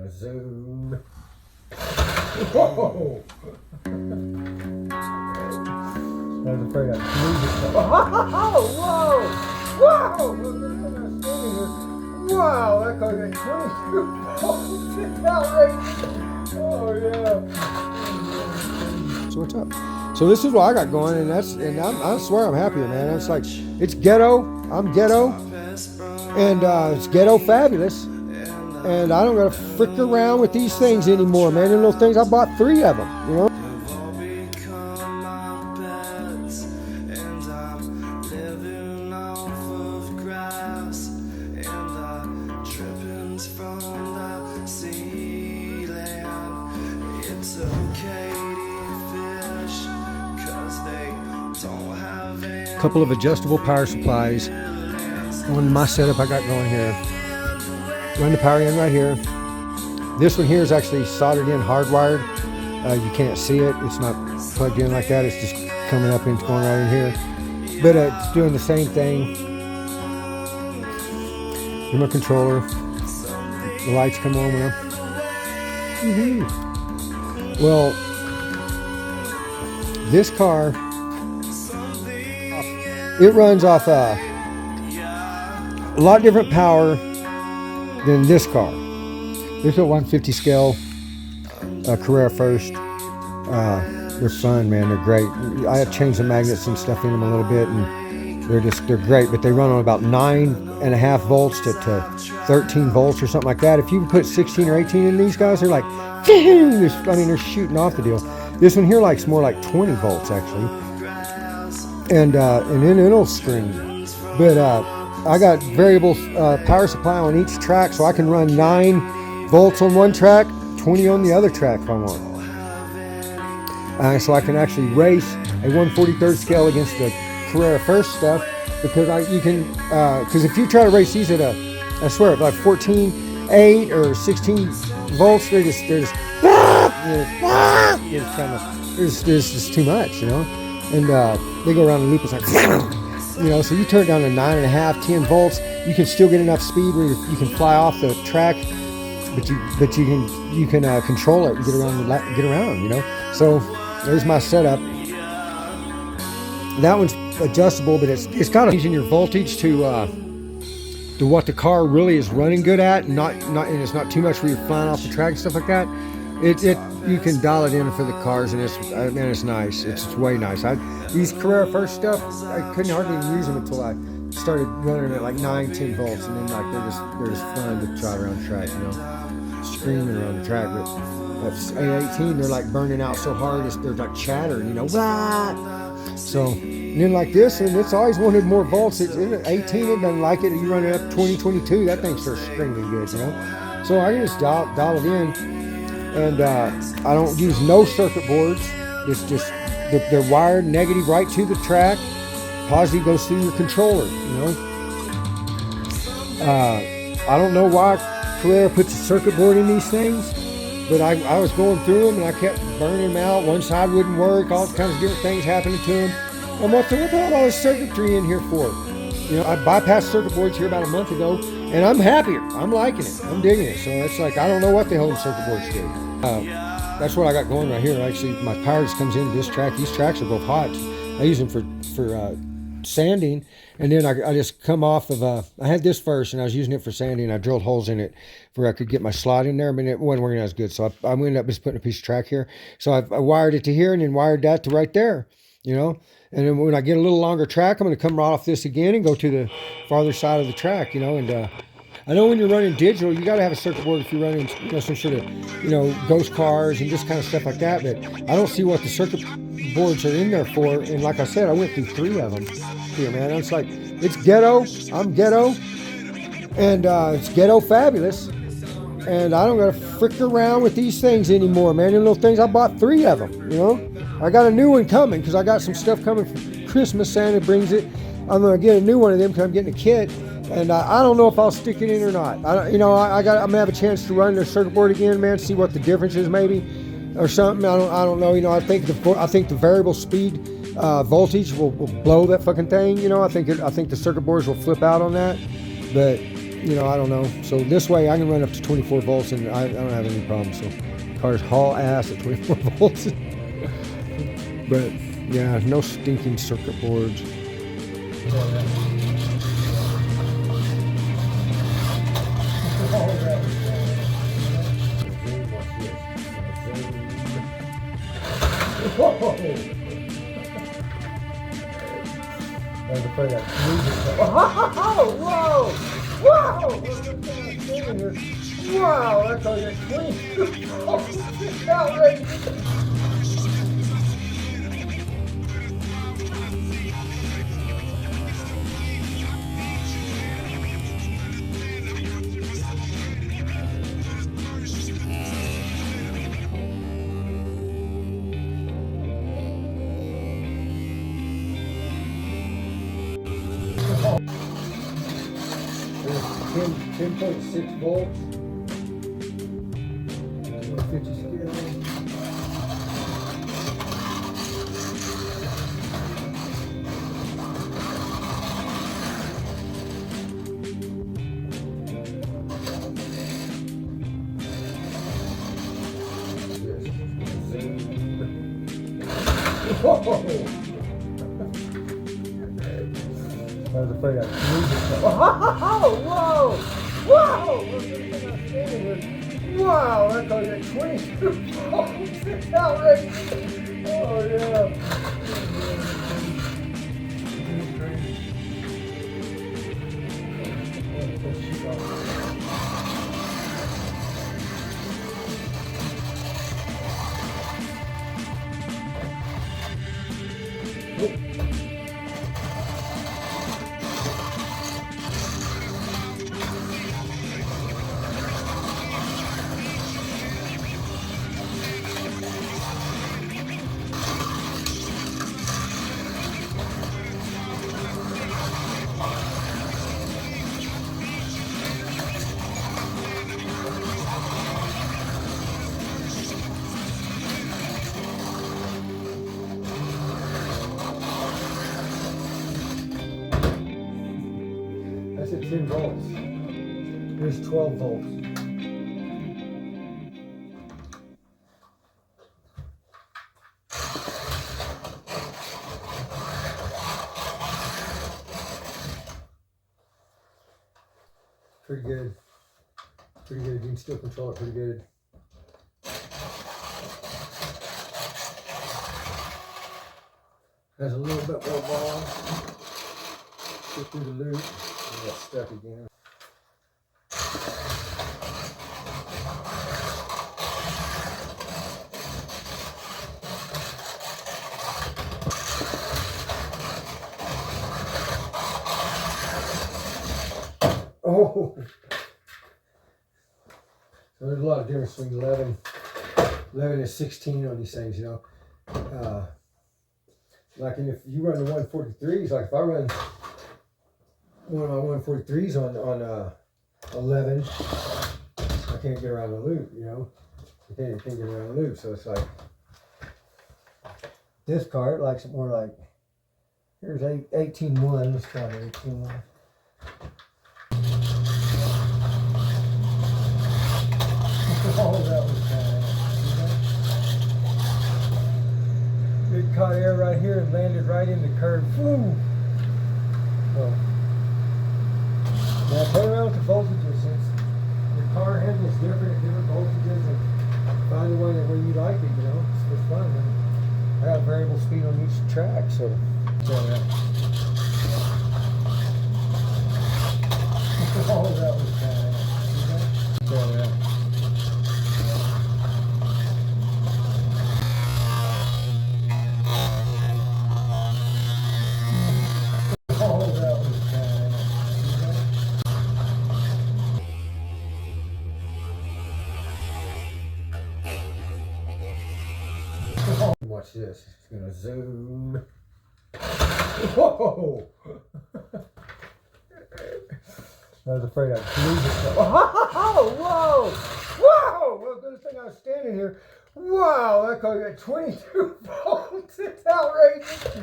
a zoom. Whoa! I was afraid I'd lose it. Oh, whoa! Whoa! Wow, that car got 22 volts. It's outrageous. Oh, yeah. So what's up? So this is what I got going, and I swear I'm happier, man. It's like, it's ghetto. I'm ghetto. And it's ghetto fabulous. And I don't gotta frick around with these things anymore, man. And those things, I bought 3 of them, you know? Couple of adjustable power supplies on my setup I got going here. Run the power in right here. This one here is actually soldered in, hardwired. You can't see it. It's not plugged in like that. It's just coming up and going right in here. But it's doing the same thing. Remote controller. The lights come on when I'm... Well, this car, it runs off a lot different power than this car. This is a 150 scale Carrera first. They're fun, man. They're great. I have changed the magnets and stuff in them a little bit, and they're great. But they run on about 9.5 volts to 13 volts or something like that. If you put 16 or 18 in these guys, they're like, they're shooting off the deal. This one here likes more like 20 volts actually, and then it'll scream. But I got variable power supply on each track, so I can run 9 volts on one track, 20 on the other track if I want. So I can actually race a 1/43 scale against the Carrera first stuff, because because if you try to race these at I swear, like 14.8 or 16 volts, they're just it's too much, you know. And they go around the loop. It's like, you know. So you turn it down to 9.5, 10 volts. You can still get enough speed where you can fly off the track, but you can control it and get around, you know. So there's my setup. That one's adjustable, but it's got changing your voltage to what the car really is running good at, and it's not too much where you're flying off the track and stuff like that. You can dial it in for the cars, and it's nice. It's way nice. These Carrera first stuff, I couldn't hardly even use them until I started running at like 9-10 volts, and then like they're just fun to try around the track, you know, screaming around the track. But that's 818, they're like burning out so hard, they're like chattering, you know. Rah! So, and then like this, and it's always wanted more volts. It's 18, it doesn't like it. You run it up 20, 22, that thing starts screaming good, you know. So I can just dial it in. And I don't use no circuit boards. It's just, they're wired negative right to the track. Positive goes through your controller, you know. I don't know why Carrera puts a circuit board in these things, but I was going through them and I kept burning them out. One side wouldn't work, all kinds of different things happening to them. And what the hell all this circuitry in here for? You know, I bypassed circuit boards here about a month ago, and I'm happier. I'm liking it. I'm digging it. So it's like, I don't know what the hell the circuit boards do. That's what I got going right here. Actually, my power just comes into this track. These tracks are both hot. I use them for sanding, and then I just come off of I had this first, and I was using it for sanding. I drilled holes in it where I could get my slot in there, but it wasn't working as good. So I ended up just putting a piece of track here. So I wired it to here, and then wired that to right there, you know. And then when I get a little longer track, I'm going to come right off this again and go to the farther side of the track, you know. And I know when you're running digital, you got to have a circuit board if you're running, you know, some sort of, you know, ghost cars and this kind of stuff like that. But I don't see what the circuit boards are in there for. And like I said, I went through 3 of them here, man. It's like, it's ghetto. I'm ghetto. And it's ghetto fabulous. And I don't got to frick around with these things anymore, man. And little things, I bought 3 of them, you know. I got a new one coming because I got some stuff coming for Christmas. Santa brings it. I'm going to get a new one of them because I'm getting a kit. And I don't know if I'll stick it in or not. I'm gonna have a chance to run their circuit board again, man. See what the difference is, maybe, or something. I don't know. You know, I think the variable speed voltage will blow that fucking thing. You know, I think the circuit boards will flip out on that. But I don't know. So this way I can run up to 24 volts and I don't have any problems. So cars haul ass at 24 volts. But yeah, no stinking circuit boards. I was afraid I'd lose it. Whoa! Whoa! Wow, that's all you're clean. It's outrageous. There's 10.6 volts. 50 scale. I was afraid I'd lose it. Whoa! Wow, that's all you're 22 volts. It's outrageous. Oh, yeah. That's at 10 volts. Here's 12 volts. Pretty good. Pretty good. You can still control it pretty good. Has a little bit more ball. Get through the loop. I got stuck again. Oh! So there's a lot of difference between 11 and 16 on these things, Like, and if you run the 143s, like if I run one of my 143s on 11, I can't get around the loop, I can't get around the loop. So it's like this car, it likes it more like, here's 18.1. Let's try the 18.1. Oh, that was bad. It caught air right here and landed right in the curve. Woo! So, now play around with the voltages. Since your car handles different at different voltages, and find the one where you like it. It's fun. And I got variable speed on each track, so. Oh, that was bad. Watch this. It's gonna zoom. Whoa! I was afraid I'd lose it. Whoa! Well, good thing I was standing here. Wow, that car got 22 volts. It's outrageous.